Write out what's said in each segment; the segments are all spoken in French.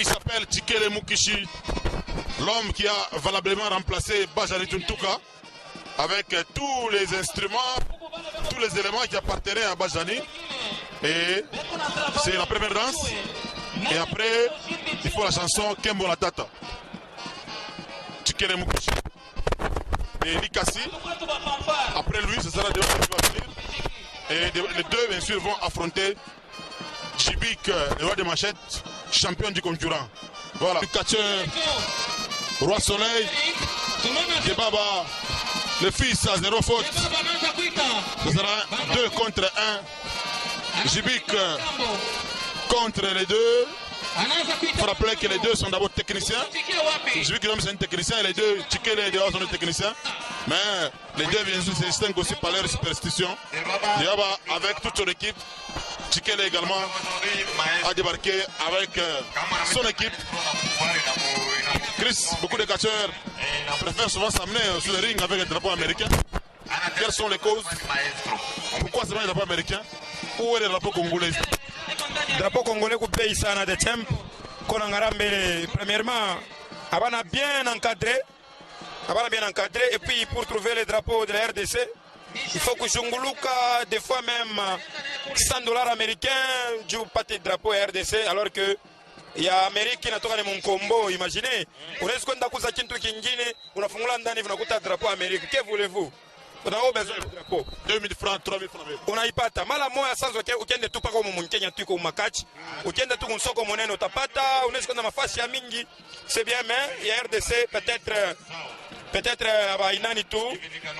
Il s'appelle Tchikele Mukishi, l'homme qui a valablement remplacé Bajani Tuntuka avec tous les instruments, tous les éléments qui appartenaient à Bajani. Et c'est la première danse. Et après, il faut la chanson Kembo la Tata. Tchikele Mukishi. Et Nikasi. Après lui, ce sera deux qui va venir. Et les deux, bien sûr, vont affronter Jibik, le roi des machettes, champion du concurrent. Voilà. Le catcheur, Roi Soleil, Debaba, le fils à 0 faute. Ce sera 2 contre 1. Jibik contre les deux. Il faut rappeler que les deux sont d'abord techniciens. Jibik c'est un technicien et les deux, Tchikele et Debaba sont des techniciens. Mais les deux, bien sûr, se distinguent aussi par leur superstition. Debaba, avec toute son équipe, Tchikele également a débarqué avec son équipe. Chris, beaucoup de catcheurs préfèrent souvent s'amener sur le ring avec un drapeau américain. Quelles sont les causes? Pourquoi c'est pas un drapeau américain? Où est le drapeau congolais? Le drapeau congolais qui paye ça dans des champs. Premièrement, on a bien encadré. Et puis pour trouver le drapeau de la RDC, il faut que Junguluka, des fois même $100 américains, du pâté de drapeau RDC, alors que il y a Amérique qui n'a pas mon combo. Imaginez, on est ce qu'on a fait Kintu Kingine, on a fait un drapeau américain. Que voulez-vous? On a besoin de drapeau. 2000 francs, 3000 francs. On a pas ta mala moi sans aucun de tout pas comme mon Kenya tu comme match. Aucun de tout on sort comme on est notre pata. On est ce qu'on a ma face ya mingi. C'est bien mais il y a RDC peut-être Inani tout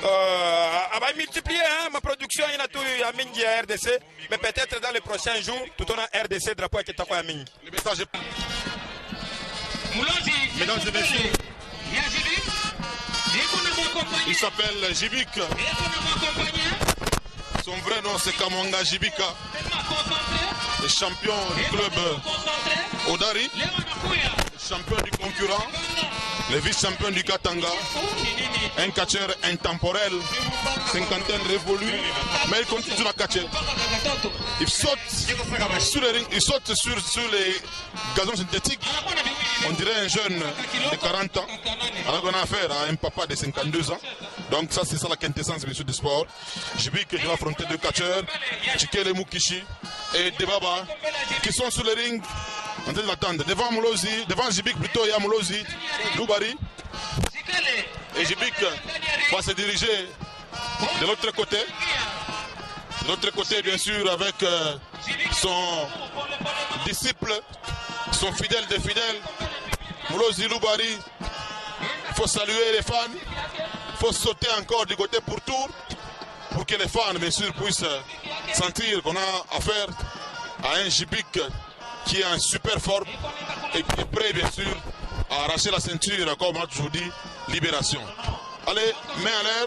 va multiplier ma production il y a tout à mingi à RDC mais peut-être dans les prochains jours tout on a RDC drapeau qui est à mingi. Le message mesdames et messieurs. Il s'appelle Jibik. Son vrai nom c'est Kamonga Jibika. Le champion du club Odari. Le champion du concurrent. Le vice-champion du Katanga. Un catcheur intemporel. Cinquantaine révolue. Mais il continue à catcher. Il saute sur les rings. Il saute sur les gazons synthétiques. On dirait un jeune de 40 ans. Alors qu'on a affaire à un papa de 52 ans. Donc ça c'est ça la quintessence bien sûr du sport. J'ai vu que je vais affronter deux catcheurs, Tchikele Mukishi et Debaba, qui sont sur le ring en train d'attendre. Devant Moulozi, devant Jibik plutôt, il y a Moulozi, Loubari. Et Jibik va se diriger de l'autre côté. De l'autre côté bien sûr avec son disciple, son fidèle des fidèles, Moulozi Loubari. Il faut saluer les fans. Il faut sauter encore du côté pour tour pour que les fans bien sûr puissent sentir qu'on a affaire à un Jibik qui est en super forme et qui est prêt bien sûr à arracher la ceinture comme on a toujours dit, libération. Allez, main à l'air.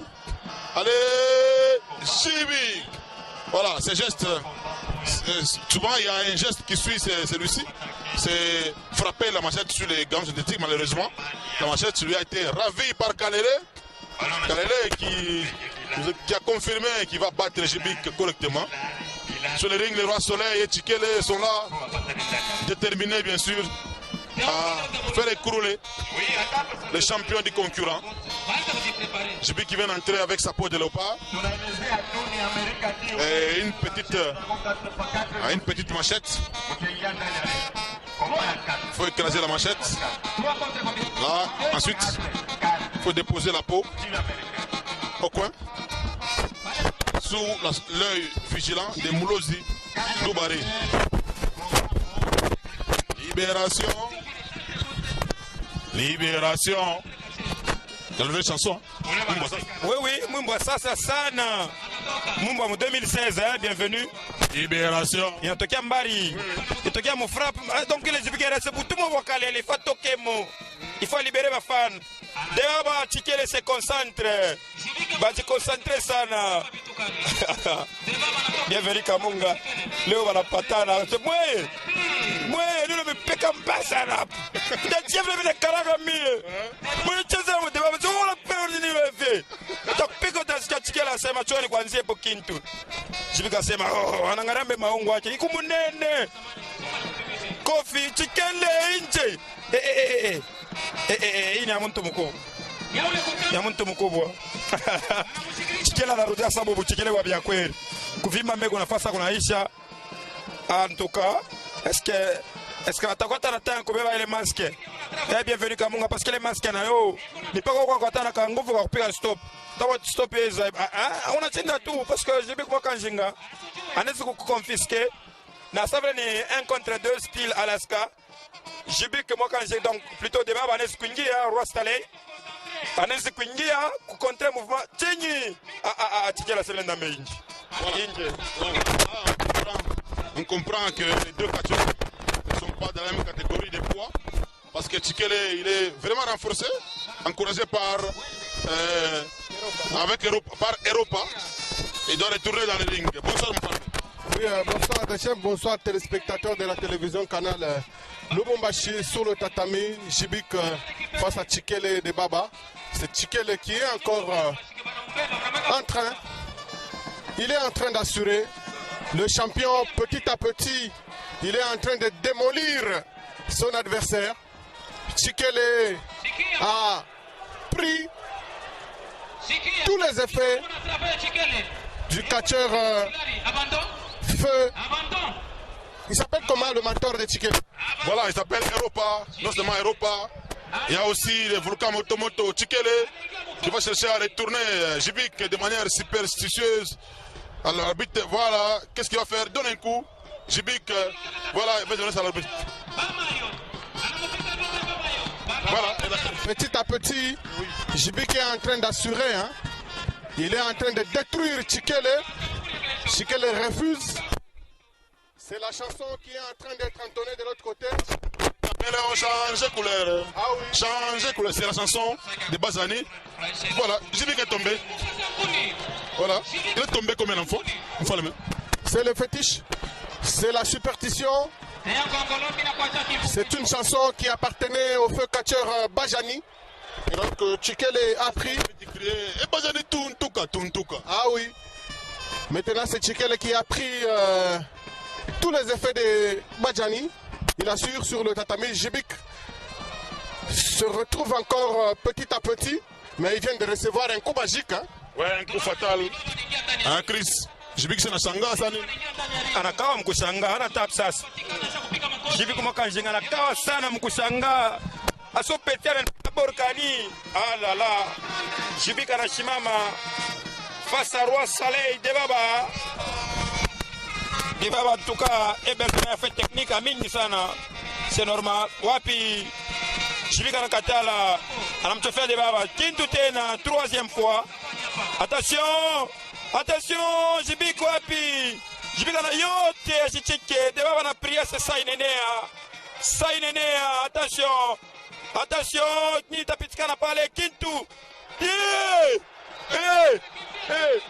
Allez, Jibik. Voilà, ces gestes, souvent il y a un geste qui suit celui-ci, c'est frapper la machette sur les gants synthétiques. Malheureusement, la machette lui a été ravie par Kalele. Kalele qui a confirmé qu'il va battre Jibik correctement. Sur le ring, les Rois Soleil et Tchikele sont là, déterminés bien sûr à faire écrouler les champions du concurrent. Jibik qui vient d'entrer avec sa peau de léopard et une petite machette. Il faut écraser la machette. Là, ensuite, il faut déposer la peau au coin, sous l'œil vigilant de Moulozi Loubari. Libération. Libération. Quelle nouvelle chanson? Oui, Mumba Sasa Sana. Mumba en 2016, hein, bienvenue. Libération. Il y a un toqué Mbari. Il y a mon frappe. Donc les Jibik c'est pour tout le monde. Il faut toquer mon. Il faut libérer ma fan. Dehors, Tchikele se concentre. Se concentrer Sana. Bienvenue Kamunga. Léo va la patana. Moi, nous ne me pécons pas Sana. Il y a des caragami. Moi, je sais pas. Tchikele sema choni kuanzia hapo Kintu. Jibik asema anangarambe maungu yake. Ikumunene. Kofi Tchikele nje. Hii ni ya mtu mkubwa. Ya mtu mkubwa. Chikela na rudia sababu chikele wa bya kweli. Kuvimba mbegu nafasa kunaisha. En tout cas, est-ce que atakuwa tana kubeba ile maske? Bienvenue Kamunga parce que les masques na yo. Ni pas kwa kutana ka nguvu kwa kupiga stop. Tawa stop hizo. On atenda tout parce que j'ai bien kwa kanjinga. Anaweza kuconfisquer. Na ça veut ni 1 contre 2 style Alaska. J'ai vu que moi quand j'ai donc plutôt débat anaweza kuingia Roi Staley. Anaweza kuingia ku contrer mouvement chenyi. Tikela selenda mengi. On comprend que les deux catcheurs ne sont pas dans la même catégorie de poids. Parce que Tchikele, il est vraiment renforcé, encouragé par Europa. Il doit retourner dans le ring. Bonsoir, mon frère. Oui, bonsoir Adachem, bonsoir téléspectateurs de la télévision Canal Lubumbashi sur le tatami, Jibik face à Tchikele de Baba. C'est Tchikele qui est encore il est en train d'assurer. Le champion, petit à petit, il est en train de démolir son adversaire. Tchikele a pris tous les effets du catcheur Feu. Il s'appelle comment le mentor de Tchikele? Voilà, il s'appelle Europa, non seulement Europa. Il y a aussi le volcan Motomoto Tchikele qui va chercher à retourner Jibik de manière superstitieuse. Alors l'arbitre, voilà, qu'est-ce qu'il va faire? Donne un coup. Jibik, voilà, il va donner ça à l'arbitre. Voilà. Petit à petit, Jibik est en train d'assurer. Hein. Il est en train de détruire Tchikele. Tchikele refuse. C'est la chanson qui est en train d'être entonnée de l'autre côté. Mais là, on change couleur. Ah oui. Changer couleur, c'est la chanson de Bazani. Voilà, Jibik est tombé. Voilà, il est tombé comme un enfant. C'est le fétiche. C'est la superstition. C'est une chanson qui appartenait au feu catcheur Bajani. Et donc Tchikele a pris. Et Bajani Tuntuka. Ah oui. Maintenant c'est Tchikele qui a pris tous les effets de Bajani. Il assure sur le tatami. Jibik se retrouve encore petit à petit. Mais il vient de recevoir un coup magique. Hein. Ouais, un coup fatal. Hein, Chris? Jibik c'est Nasanga, ça. Anakawa mkushanga, ana tap sasa. Jibik mwakanjinga anakawa sana mkushanga. Aso petia na borkani. Ah là là. Jibik anashimama face à Roi Staley de Baba. De Baba en tout cas, a fait technique à mingi sana. C'est normal. Wapi Jibik anakatala. Anamtofea de Baba. Kintu tena, 3e fois. Attention! Attention! Jibik wapi! Jibik ana yote ajichike. De Baba na priya se sainenea. Sainenea. Attention! Attention! Nita pitikana pale. Kintu! Yeah! Hey! Hey!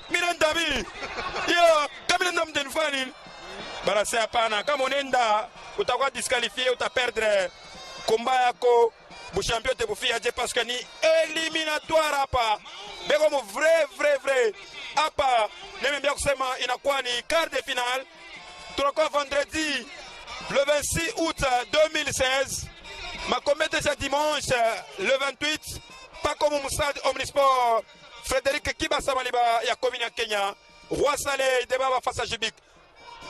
Mirandami! Yeah! Kamilanda mtenufani! Barase hapana. Kama unenda utakuwa disqualifié, utaperdre combat yako. Champion te bufia je parce que ni éliminatoire hapa. Beko mo vrai hapa. Nimembia kusema inakuwa ni quart de finale. Tunakuwa vendredi le 26 août 2016. Makomete ce dimanche le 28 pas comme au stade Omnisport. Frédéric Kibasa Maliba ya commune ya Kenya. Roi Staley de Baba face à Jibik.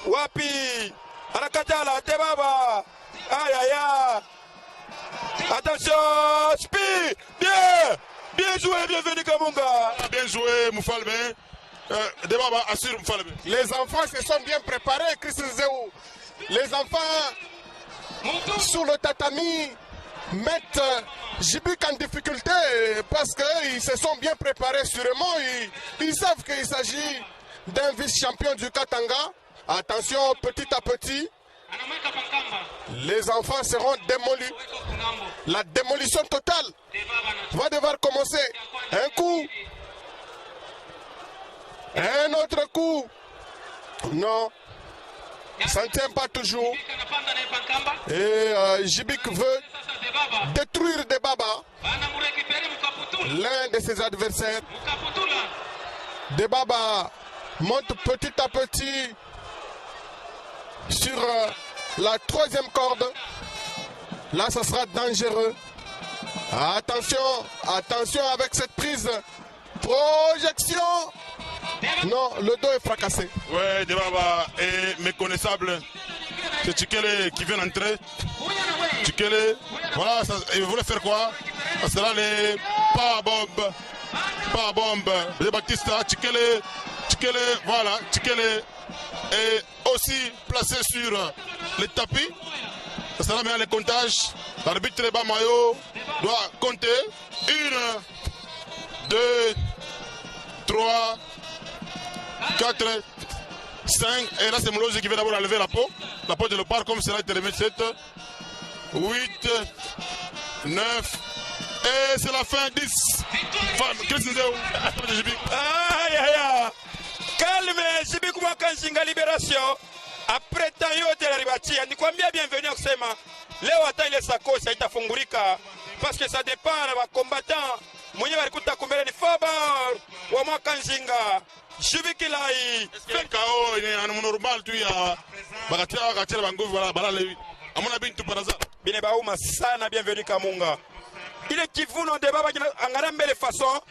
Wapi anakatala de Baba. Aïe aïe aïe. Attention, Spi, bien joué, bienvenue Kamunga. Bien joué, Moufalbe. Debaba assure Moufalbe. Les enfants se sont bien préparés, Christ Zéou. Les enfants sur le tatami mettent Jibik en difficulté parce qu'ils se sont bien préparés sûrement. Ils savent qu'il s'agit d'un vice-champion du Katanga. Attention, petit à petit. Les enfants seront démolis. La démolition totale va devoir commencer. Un coup. Un autre coup. Non. Ça ne tient pas toujours. Et Jibik veut détruire de Baba, l'un de ses adversaires. De Baba monte petit à petit sur la troisième corde. Là, ça sera dangereux. Attention, attention avec cette prise. Projection. Non, le dos est fracassé. Ouais, Debaba est méconnaissable. C'est Tchikele qui vient d'entrer. Tchikele, voilà, ça, il voulait faire quoi? Ça sera les pas-bombes. Pas-bombes de Batista. Tchikele, voilà, Tchikele est aussi placé sur les tapis. Ça sera maintenant les comptages. L'arbitre Bamayo doit compter 1, 2, 3, 4, 5. Et là, c'est Moulozi qui va d'abord enlever la peau de léopard, comme cela est levé. 7, 8, 9. Et c'est la fin. 10. Aïe, aïe, aïe. Calme, Jibik Wakanshinga Libération. Après tant yote la ribati, nikwambia bienvenue kusema leo hata ile sakosi haitafungulika parce que ça dépend na combattant mwenye walikuta kumbele ni Fabar wa Mwakanzinga Jibiki lai KO ni normal tu ya bakatira bangovu bala le amona bintu paraza bine bauma sana. Bienvenue Kamunga ile kivuno de baba angana mbele façon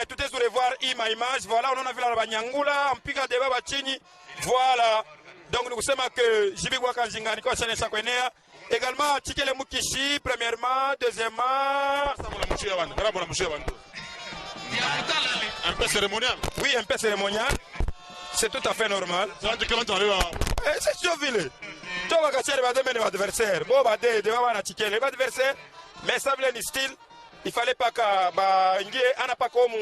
tout est sur revoir image. Voilà, on a vu la banyangula mpiga de baba chini. Voilà. Donc nous savons que Jibik Wakanzinga Niko Sanesa Kwenea. Également Tchikele Mukishi, premièrement, deuxièmement. Un peu cérémonial. Oui, un peu cérémonial. C'est tout à fait normal. C'est Jovile. Tu vas cacher les adversaires. Bon, les adversaires. Mais ça veut dire style. Il fallait pas que on n'a pas comme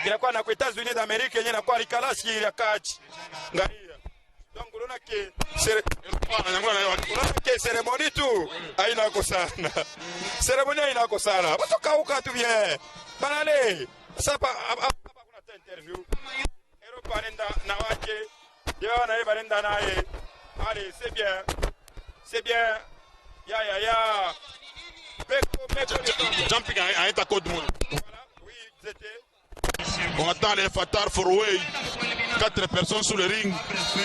il a quoi aux États-Unis d'Amérique, il y a quoi Rikalashi, il y a catch. Donc on a que cérémonie tout. Aina kosana. Cérémonie aina kosana. Batoka uka tu bien. Banale. Ça pas kuna interview. Europa nenda na wake. Yao na yeba nenda naye. Allez, c'est bien. C'est bien. Ya. Jumping a été à code monde. Voilà, oui, c'était. On attend les Fatar Forway. 4 personnes sous le ring.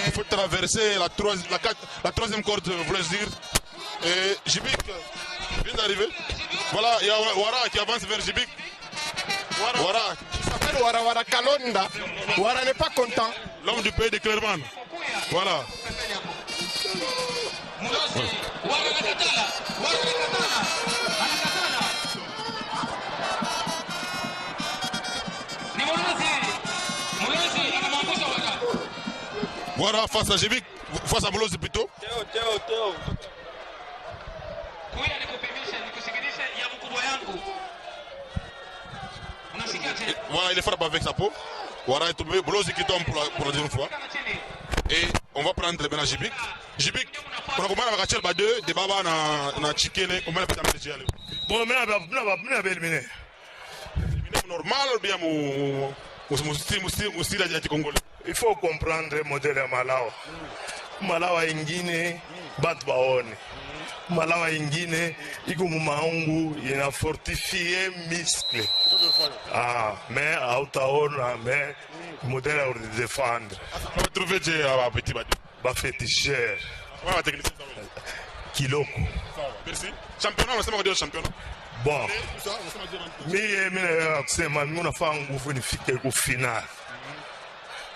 Il faut traverser la troisième corde, voulais-je dire. Et Jibik vient d'arriver. Voilà, il y a Wara qui avance vers Jibik. Wara. Il s'appelle Wara Kalonda. Wara n'est pas content. L'homme du pays de Clermont. Voilà. Voilà, face à Jibik, face à Moulozi plutôt. Théo. Voilà, il est frappé avec sa peau. Voilà, est tombé. Moulozi qui tombe pour la deuxième fois. Et on va prendre le ménage Jibik. Jibik, on a combien de Rachel Bade, de Baba na Tchikele, combien de pétamètres de Tchikele? Bon, mais on éliminé. Normal ou bien mon style anti-congolais? Il faut comprendre le modèle ya Malawa. Malawa ingine batu baone. Malawa ingine iko mumaungu ina fortifier muscle. Mais autaona mais modèle à défendre. On va trouver des petits bâtiments. Ba féticheur. Voilà, technicien. Kiloko. Merci. Championnat, on va dire championnat. Bon. Mimi kusema mimi nafanya nguvu nifike ku final.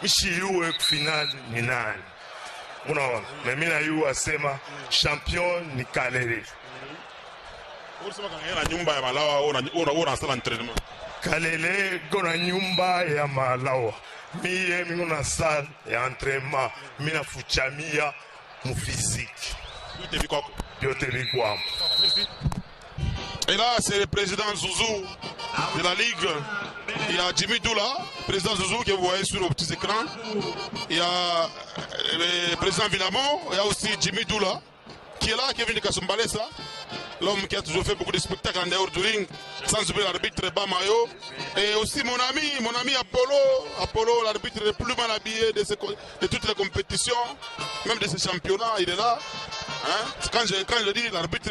Mishiyuwe final ni nani? Unaona? Na mimi na yu asema champion ni Kalele. Unasema kama nyumba ya Malawa una sala entraînement. Kalele gona nyumba ya Malawa. Mimi na salle ya entraînement. Mimi na fuchamia mu physique. Yote biko. Merci. Et là, c'est le président Zouzou de la Ligue. Il y a Jimmy Doula, président Zouzou que vous voyez sur le petit écran. Il y a le président Villamont, il y a aussi Jimmy Doula qui est là, qui est venu de Kasumbalesa. L'homme qui a toujours fait beaucoup de spectacles en dehors du ring, sans oublier l'arbitre Bamayo. Et aussi mon ami Apollo, l'arbitre le plus mal habillé de toutes les compétitions, même de ces championnats, il est là. Hein? Quand je dis l'arbitre